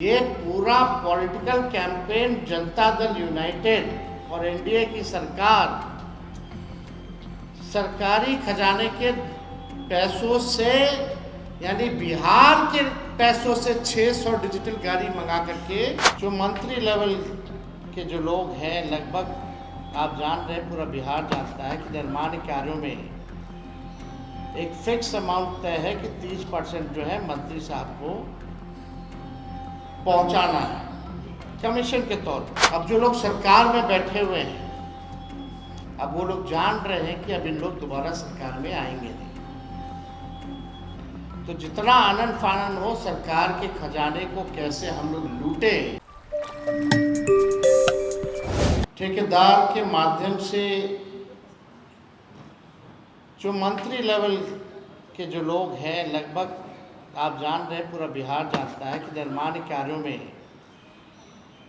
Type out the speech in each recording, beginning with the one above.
ये पूरा political campaign Janata Dal United और एनडीए की सरकार सरकारी खजाने के पैसों से यानी बिहार के पैसों से 600 डिजिटल गाड़ी मंगा करके जो मंत्री लेवल के जो लोग हैं, लगभग आप जान रहे हैं, पूरा बिहार जानता है कि निर्माण कार्यों में एक फिक्स अमाउंट तय है कि 30% जो है मंत्री साहब को पहुंचाना है कमीशन के तौर पर। अब जो लोग सरकार में बैठे हुए हैं, अब वो लोग जान रहे हैं कि अब इन लोग दोबारा सरकार में आएंगे नहीं, तो जितना आनंद फानन हो सरकार के खजाने को कैसे हम लोग लूटे, ठेकेदार के माध्यम से जो मंत्री लेवल के जो लोग हैं, लगभग आप जान रहे हैं, पूरा बिहार जानता है कि निर्माण कार्यों में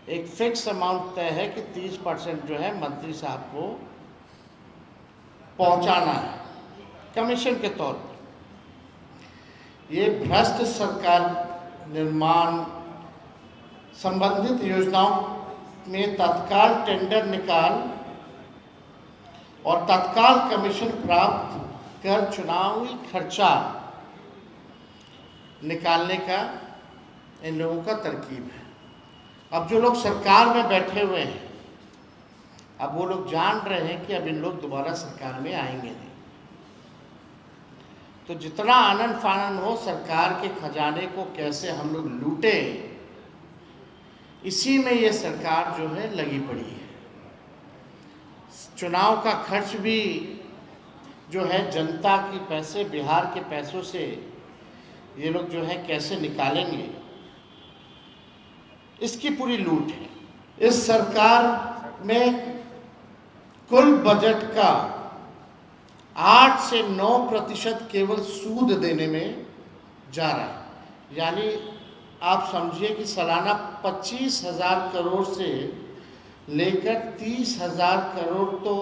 एक फिक्स अमाउंट तय है कि 30% जो है मंत्री साहब को पहुंचाना है कमीशन के तौर पर। ये भ्रष्ट सरकार निर्माण संबंधित योजनाओं में तत्काल टेंडर निकाल और तत्काल कमीशन प्राप्त कर चुनावी खर्चा निकालने का इन लोगों का तरकीब है। अब जो लोग सरकार में बैठे हुए हैं, अब वो लोग जान रहे हैं कि अब इन लोग दोबारा सरकार में आएंगे नहीं, तो जितना आनंद फानन हो सरकार के खजाने को कैसे हम लोग लूटे, इसी में ये सरकार जो है लगी पड़ी है। चुनाव का खर्च भी जो है जनता के पैसे, बिहार के पैसों से ये लोग जो है कैसे निकालेंगे, इसकी पूरी लूट है। इस सरकार में कुल बजट का 8 से 9% केवल सूद देने में जा रहा है। यानी आप समझिए कि सालाना 25,000 करोड़ से लेकर 30,000 करोड़ तो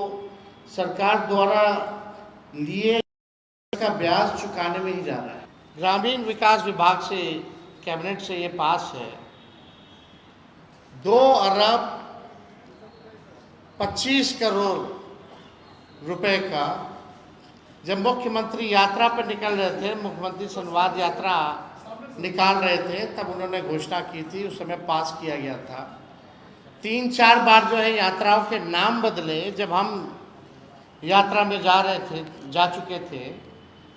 सरकार द्वारा लिए का ब्याज चुकाने में ही जा रहा है। ग्रामीण विकास विभाग से, कैबिनेट से ये पास है 2 अरब 25 करोड़ रुपए का। जब मुख्यमंत्री यात्रा पर निकल रहे थे, मुख्यमंत्री संवाद यात्रा निकाल रहे थे, तब उन्होंने घोषणा की थी, उस समय पास किया गया था। 3-4 बार जो है यात्राओं के नाम बदले। जब हम यात्रा में जा चुके थे,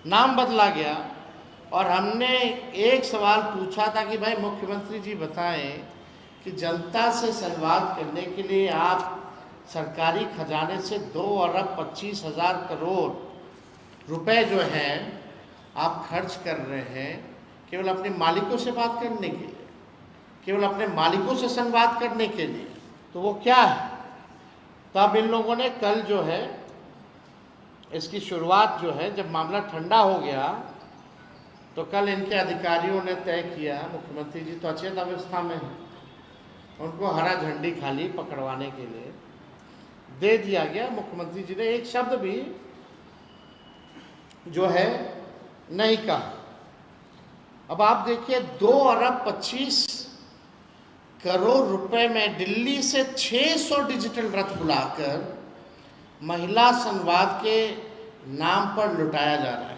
नाम बदला गया और हमने एक सवाल पूछा था कि भाई मुख्यमंत्री जी बताएं कि जनता से संवाद करने के लिए आप सरकारी खजाने से 2 अरब 25,000 करोड़ रुपए जो हैं आप खर्च कर रहे हैं केवल अपने मालिकों से बात करने के लिए, केवल अपने मालिकों से संवाद करने के लिए, तो वो क्या है? तब इन लोगों ने कल जो है इसकी शुरुआत जो है, जब मामला ठंडा हो गया तो कल इनके अधिकारियों ने तय किया, मुख्यमंत्री जी तो अचेत अवस्था में हैं, उनको हरा झंडी खाली पकड़वाने के लिए दे दिया गया। मुख्यमंत्री जी ने एक शब्द भी जो है नहीं कहा। अब आप देखिए 2 अरब 25 करोड़ रुपए में दिल्ली से 600 डिजिटल रथ बुलाकर महिला संवाद के नाम पर लुटाया जा रहा है।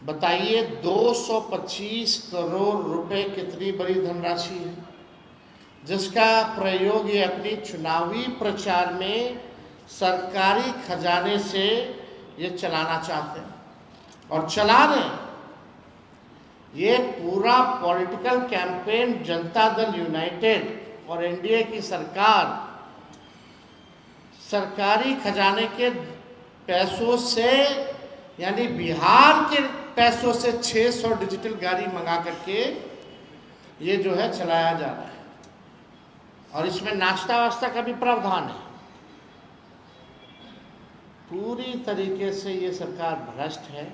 बताइए 225 करोड़ रुपए कितनी बड़ी धनराशि है, जिसका प्रयोग ये अपनी चुनावी प्रचार में सरकारी खजाने से ये चलाना चाहते हैं और चला रहे हैं। ये पूरा political campaign Janata Dal United और एनडीए की सरकार सरकारी खजाने के पैसों से यानी बिहार के पैसों से 600 डिजिटल गाड़ी मंगा करके ये जो है चलाया जा रहा है। और इसमें नाश्ता वास्ता का भी प्रावधान है। पूरी तरीके से ये सरकार भ्रष्ट है।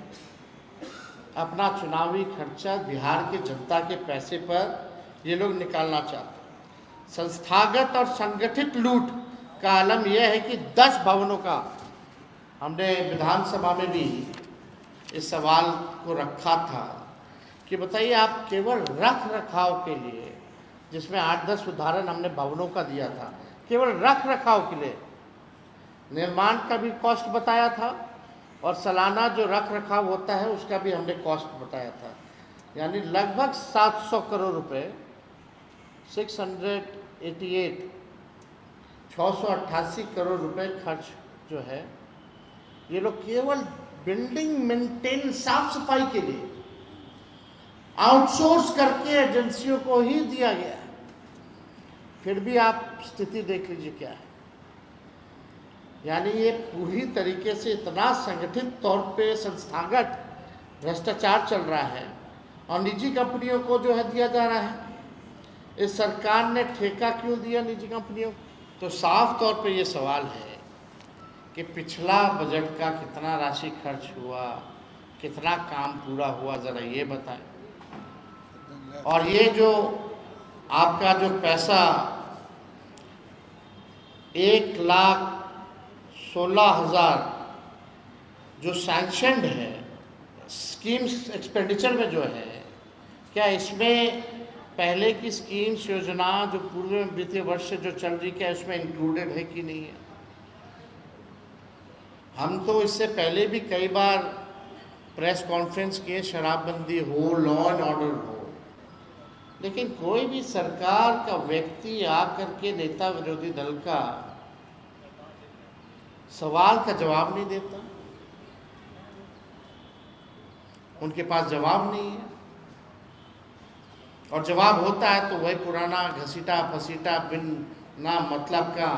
अपना चुनावी खर्चा बिहार के जनता के पैसे पर ये लोग निकालना चाहते हैं। संस्थागत और संगठित लूट का आलम यह है कि 10 भवनों का, हमने विधानसभा में भी इस सवाल को रखा था कि बताइए आप केवल रख रखाव के लिए, जिसमें 8-10 उदाहरण हमने भवनों का दिया था, केवल रख रखाव के लिए निर्माण का भी कॉस्ट बताया था और सालाना जो रख रखाव होता है उसका भी हमने कॉस्ट बताया था। यानी लगभग 700 करोड़ रुपए, 688 करोड़ रुपए खर्च जो है ये लोग केवल बिल्डिंग मेंटेन, साफ सफाई के लिए आउटसोर्स करके एजेंसियों को ही दिया गया है। फिर भी आप स्थिति देख लीजिए क्या है। यानी ये पूरी तरीके से इतना संगठित तौर पे संस्थागत भ्रष्टाचार चल रहा है और निजी कंपनियों को जो है दिया जा रहा है। इस सरकार ने ठेका क्यों दिया निजी कंपनियों को? तो साफ तौर पे ये सवाल है कि पिछला बजट का कितना राशि खर्च हुआ, कितना काम पूरा हुआ, ज़रा ये बताएं। और ये जो आपका जो पैसा 1,16,000 जो सैंक्शनड है स्कीम्स एक्सपेंडिचर में जो है, क्या इसमें पहले की स्कीम्स योजना जो पूर्व वित्तीय वर्ष से जो चल रही, क्या इसमें इंक्लूडेड है कि नहीं है? हम तो इससे पहले भी कई बार प्रेस कॉन्फ्रेंस किए, शराबबंदी हो, लॉ एंड ऑर्डर हो, लेकिन कोई भी सरकार का व्यक्ति आकर के नेता विरोधी दल का सवाल का जवाब नहीं देता। उनके पास जवाब नहीं है और जवाब होता है तो वही पुराना घसीटा फसीटा बिन ना मतलब का।